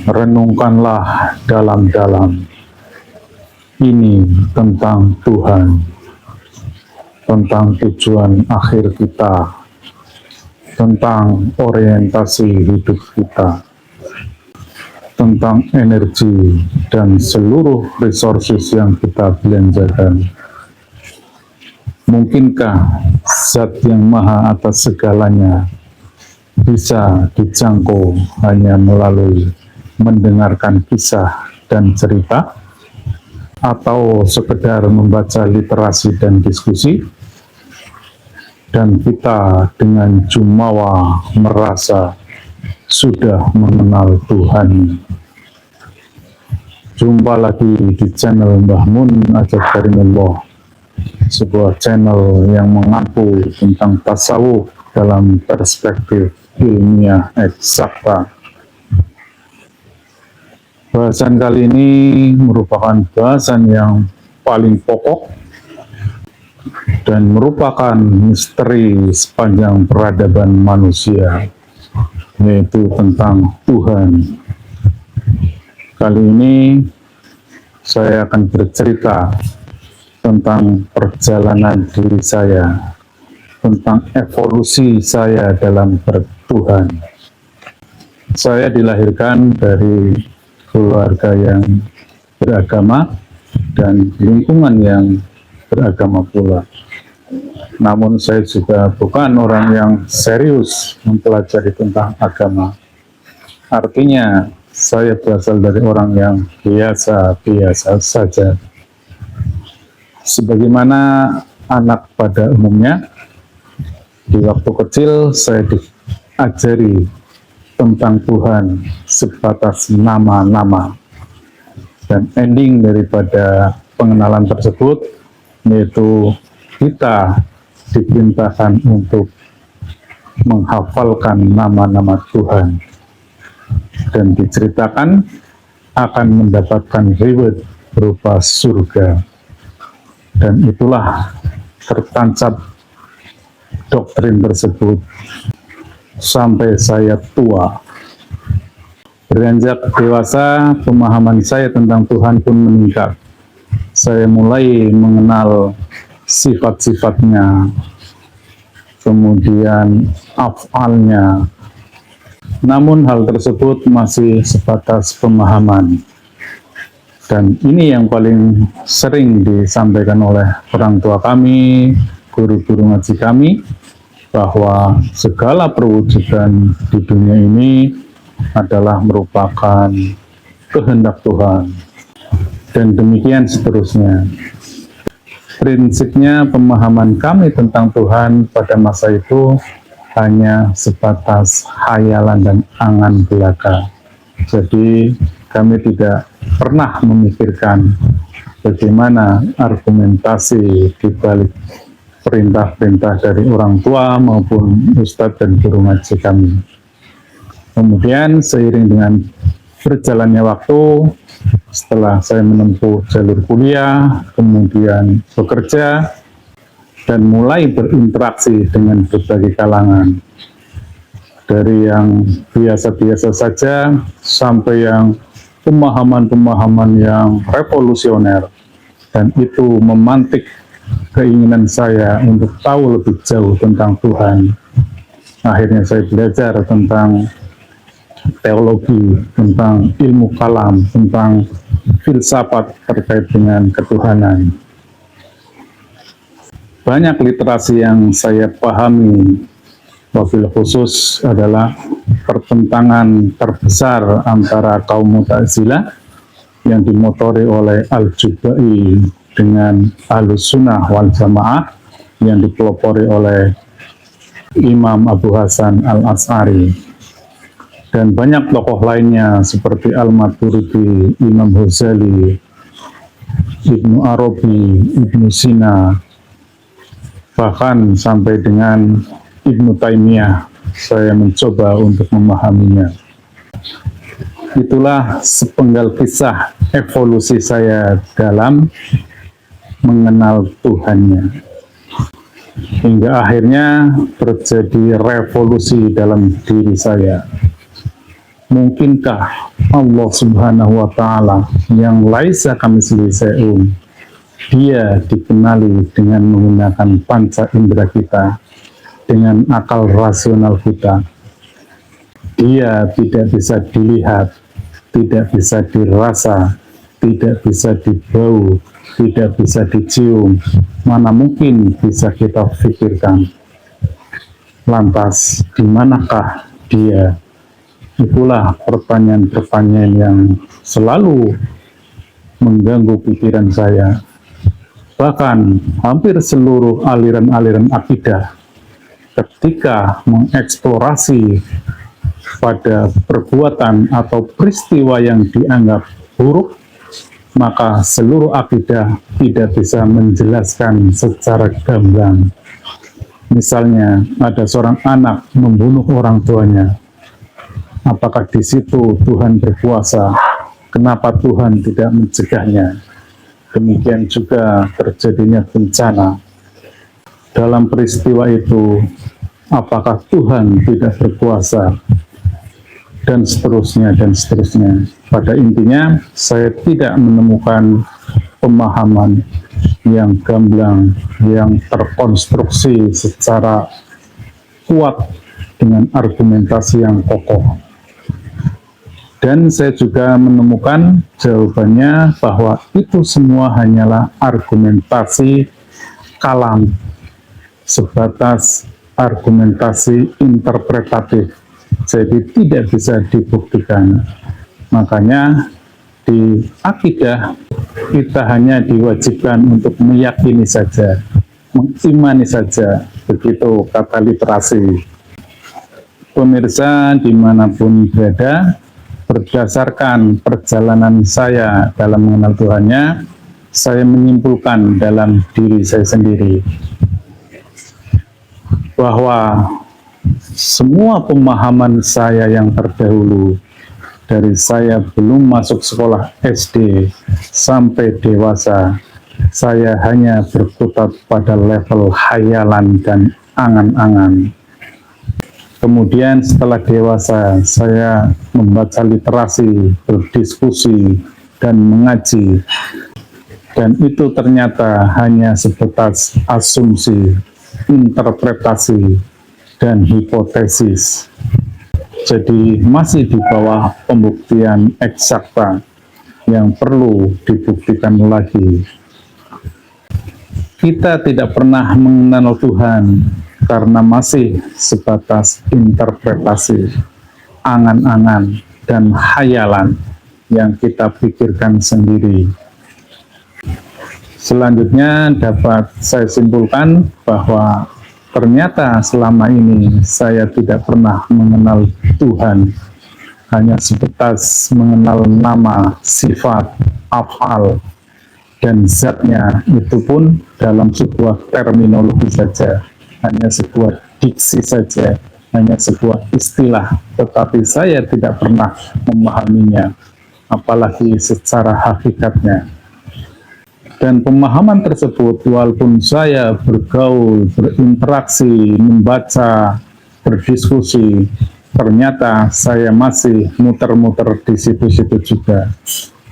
renungkanlah dalam-dalam. Ini tentang Tuhan, tentang tujuan akhir kita, tentang orientasi hidup kita, tentang energi dan seluruh resources yang kita belanjakan. Mungkinkah zat yang maha atas segalanya bisa dijangkau hanya melalui mendengarkan kisah dan cerita, atau sekedar membaca literasi dan diskusi, dan kita dengan jumawa merasa sudah mengenal Tuhan. Jumpa lagi di channel Mbah Mun Ajab Karimullah, sebuah channel yang mengaku tentang tasawuf dalam perspektif ilmiah eksakta. Bahasan kali ini merupakan bahasan yang paling pokok dan merupakan misteri sepanjang peradaban manusia, yaitu tentang Tuhan. Kali ini saya akan bercerita tentang perjalanan diri saya, tentang evolusi saya dalam bertuhan. Saya dilahirkan dari keluarga yang beragama dan lingkungan yang beragama pula. Namun saya juga bukan orang yang serius mempelajari tentang agama. Artinya saya berasal dari orang yang biasa-biasa saja. Sebagaimana anak pada umumnya, di waktu kecil saya diajari tentang Tuhan sebatas nama-nama, dan ending daripada pengenalan tersebut yaitu kita diperintahkan untuk menghafalkan nama-nama Tuhan dan diceritakan akan mendapatkan reward berupa surga. Dan itulah tertancap doktrin tersebut sampai saya tua. Beranjak dewasa, pemahaman saya tentang Tuhan pun meningkat. Saya mulai mengenal sifat-sifatnya, kemudian af'alnya. Namun hal tersebut masih sebatas pemahaman. Dan ini yang paling sering disampaikan oleh orang tua kami, guru-guru ngaji kami, bahwa segala perwujudan di dunia ini adalah merupakan kehendak Tuhan, dan demikian seterusnya. Prinsipnya pemahaman kami tentang Tuhan pada masa itu hanya sebatas hayalan dan angan belaka. Jadi kami tidak pernah memikirkan bagaimana argumentasi di balik perintah-perintah dari orang tua maupun ustadz dan guru ngaji kami. Kemudian seiring dengan berjalannya waktu, setelah saya menempuh jalur kuliah, kemudian bekerja, dan mulai berinteraksi dengan berbagai kalangan, dari yang biasa-biasa saja sampai yang pemahaman-pemahaman yang revolusioner, dan itu memantik keinginan saya untuk tahu lebih jauh tentang Tuhan. Akhirnya saya belajar tentang teologi, tentang ilmu kalam, tentang filsafat terkait dengan ketuhanan. Banyak literasi yang saya pahami, wabil khusus adalah pertentangan terbesar antara kaum Mu'tazilah yang dimotori oleh Al-Jubai dengan Ahlus Sunnah wal Jamaah yang dipelopori oleh Imam Abu Hasan Al-As'ari, dan banyak tokoh lainnya seperti Al-Maturidi, Imam Ghazali, Ibnu Arabi, Ibnu Sina, bahkan sampai dengan Ibnu Taimiyah. Saya mencoba untuk memahaminya. Itulah sepenggal kisah evolusi saya dalam mengenal Tuhannya, hingga akhirnya terjadi revolusi dalam diri saya. Mungkinkah Allah Subhanahu wa Ta'ala yang laisa kamitslihi syai'un. Dia dikenali dengan menggunakan panca indera kita, dengan akal rasional kita. Dia tidak bisa dilihat, tidak bisa dirasa, tidak bisa dibau, tidak bisa dicium, mana mungkin bisa kita pikirkan. Lantas, di manakah dia? Itulah pertanyaan-pertanyaan yang selalu mengganggu pikiran saya. Bahkan hampir seluruh aliran-aliran akidah ketika mengeksplorasi pada perbuatan atau peristiwa yang dianggap buruk, maka seluruh akidah tidak bisa menjelaskan secara gamblang. Misalnya, ada seorang anak membunuh orang tuanya. Apakah di situ Tuhan berkuasa? Kenapa Tuhan tidak mencegahnya? Demikian juga terjadinya bencana. Dalam peristiwa itu, apakah Tuhan tidak berkuasa? Dan seterusnya, dan seterusnya. Pada intinya, saya tidak menemukan pemahaman yang gamblang, yang terkonstruksi secara kuat dengan argumentasi yang kokoh. Dan saya juga menemukan jawabannya bahwa itu semua hanyalah argumentasi kalam, sebatas argumentasi interpretatif, jadi tidak bisa dibuktikan. Makanya di akidah kita hanya diwajibkan untuk meyakini saja, mengimani saja, begitu kata literasi. Pemirsa dimanapun berada, berdasarkan perjalanan saya dalam mengenal Tuhannya, saya menyimpulkan dalam diri saya sendiri bahwa semua pemahaman saya yang terdahulu, dari saya belum masuk sekolah SD sampai dewasa, saya hanya berkutat pada level khayalan dan angan-angan. Kemudian setelah dewasa, saya membaca literasi, berdiskusi, dan mengaji. Dan itu ternyata hanya sebatas asumsi, interpretasi, dan hipotesis. Jadi masih di bawah pembuktian eksakta yang perlu dibuktikan lagi. Kita tidak pernah mengenal Tuhan karena masih sebatas interpretasi, angan-angan, dan khayalan yang kita pikirkan sendiri. Selanjutnya dapat saya simpulkan bahwa ternyata selama ini saya tidak pernah mengenal Tuhan, hanya sebatas mengenal nama, sifat, afal, dan zatnya, itu pun dalam sebuah terminologi saja, hanya sebuah diksi saja, hanya sebuah istilah, tetapi saya tidak pernah memahaminya, apalagi secara hakikatnya. Dan pemahaman tersebut, walaupun saya bergaul, berinteraksi, membaca, berdiskusi, ternyata saya masih muter-muter di situ-situ juga.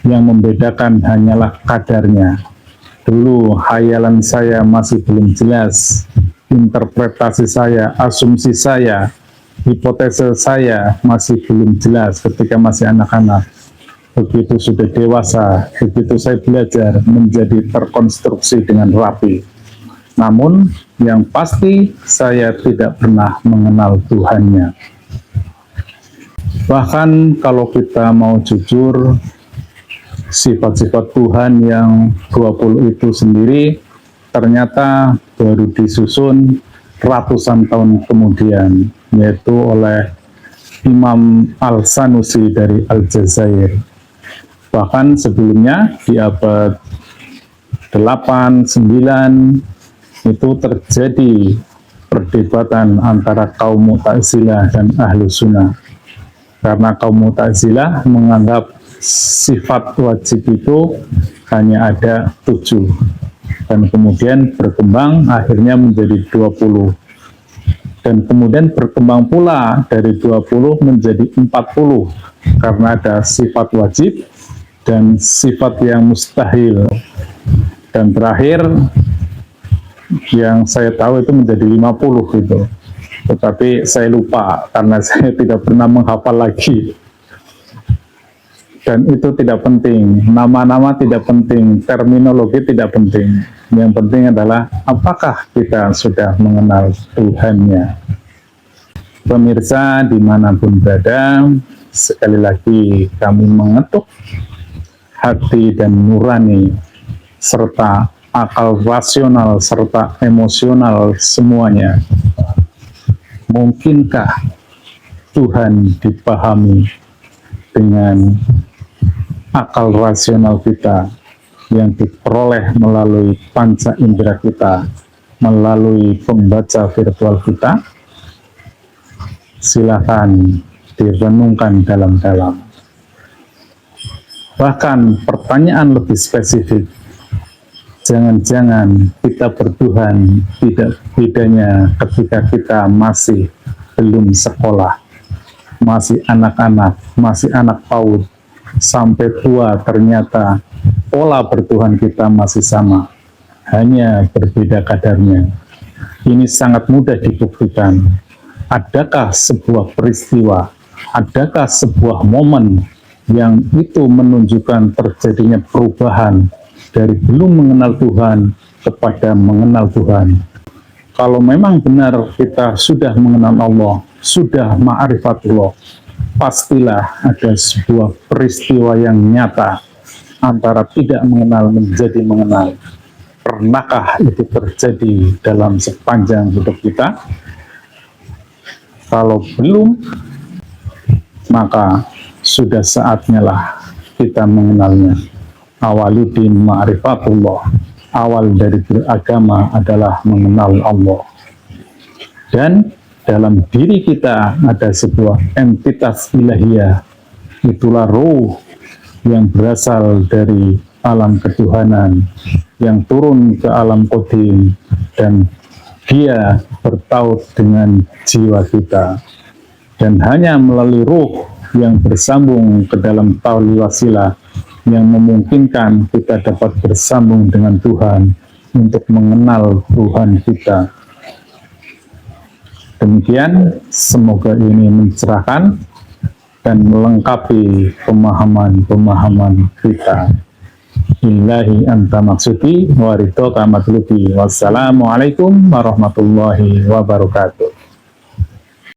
Yang membedakan hanyalah kadarnya. Dulu khayalan saya masih belum jelas, interpretasi saya, asumsi saya, hipotesa saya masih belum jelas ketika masih anak-anak. Begitu sudah dewasa, begitu saya belajar, menjadi terkonstruksi dengan rapi. Namun, yang pasti saya tidak pernah mengenal Tuhannya. Bahkan kalau kita mau jujur, sifat-sifat Tuhan yang 20 itu sendiri ternyata baru disusun ratusan tahun kemudian, yaitu oleh Imam Al-Sanusi dari Aljazair. Bahkan sebelumnya di abad 8, 9 itu terjadi perdebatan antara kaum Mu'tazilah dan Ahlus Sunnah. Karena kaum Mu'tazilah menganggap sifat wajib itu hanya ada 7. Dan kemudian berkembang akhirnya menjadi 20. Dan kemudian berkembang pula dari 20 menjadi 40 karena ada sifat wajib dan sifat yang mustahil. Dan terakhir yang saya tahu itu menjadi 50 gitu. Tetapi saya lupa karena saya tidak pernah menghafal lagi. Dan itu tidak penting, nama-nama tidak penting, terminologi tidak penting. Yang penting adalah apakah kita sudah mengenal Tuhannya. Pemirsa dimanapun berada, sekali lagi kami mengetuk hati dan nurani, serta akal rasional, serta emosional semuanya. Mungkinkah Tuhan dipahami dengan akal rasional kita yang diperoleh melalui panca indera kita, melalui pembaca virtual kita? Silakan direnungkan dalam-dalam. Bahkan pertanyaan lebih spesifik, jangan-jangan kita bertuhan tidak bedanya ketika kita masih belum sekolah, masih anak-anak, masih anak PAUD, sampai tua ternyata pola bertuhan kita masih sama, hanya berbeda kadarnya. Ini sangat mudah dibuktikan. Adakah sebuah peristiwa, adakah sebuah momen yang itu menunjukkan terjadinya perubahan dari belum mengenal Tuhan kepada mengenal Tuhan? Kalau memang benar kita sudah mengenal Allah, sudah ma'rifatullah, pastilah ada sebuah peristiwa yang nyata antara tidak mengenal menjadi mengenal. Pernahkah itu terjadi dalam sepanjang hidup kita? Kalau belum, maka sudah saatnya lah kita mengenalnya. Awaludin ma'rifatullah. Awal dari beragama adalah mengenal Allah. Dan dalam diri kita ada sebuah entitas ilahiyah. Itulah ruh yang berasal dari alam ketuhanan, yang turun ke alam qadim, dan dia bertaut dengan jiwa kita. Dan hanya melalui ruh yang bersambung ke dalam tali wasilah yang memungkinkan kita dapat bersambung dengan Tuhan untuk mengenal Tuhan kita. Demikian, semoga ini mencerahkan dan melengkapi pemahaman-pemahaman kita. Illahi anta maksudi wa ridhoka matlubi. Wassalamualaikum warahmatullahi wabarakatuh.